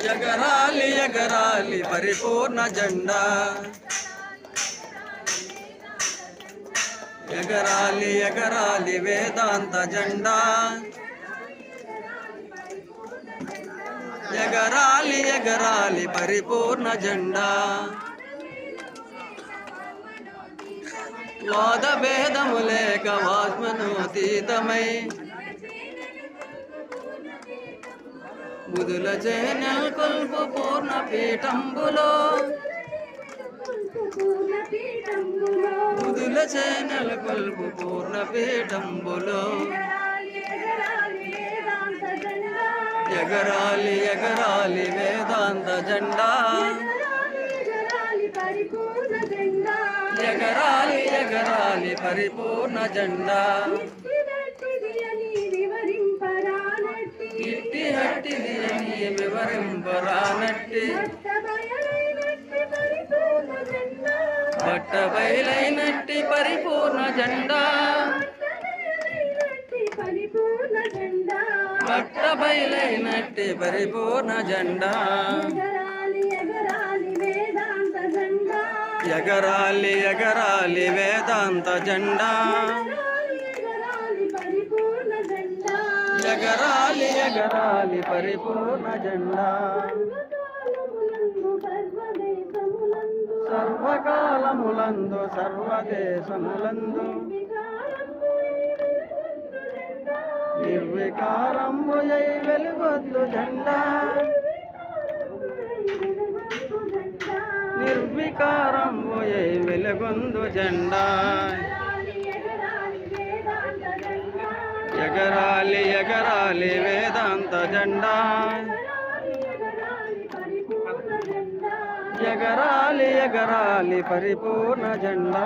ఎగరాలి ఎగరాలి పరిపూర్ణ జెండా ఎగరాలి ఎగరాలి వేదాంత జెండా ఎగరాలి ఎగరాలి పరిపూర్ణ జెండా వాద భేదము లేక వాస్మనోతీతమై బుధుల చేనెల్ కొల్పు పూర్ణ పీఠంబులో బుధుల చేనెల్ కొల్పు పూర్ణ పీఠంబులో ఎగరాలి ఎగరాలి వేదాంత జెండా ఎగరాలి ఎగరాలి పరిపూర్ణ జెండా ఇట్టి హట్టిది అని వివరింపరానట్టి బట్ట బయలైనట్టి పరిపూర్ణ జెండా బట్ట బయలైనట్టి పరిపూర్ణ జెండా ఎగరాలి ఎగరాలి వేదాంత జెండా ఎగరాలి ఎగరాలి పరిపూర్ణ జెండా సర్వకాలములందు సర్వదేశములందు నిర్వికారంబుయై వెలుగొద్దు జెండా నిర్వికారంబుయై వెలుగొందు జెండా ఎగరాలి ఎగరాలి వేదాంత జెండా ఎగరాలి ఎగరాలి పరిపూర్ణ జెండా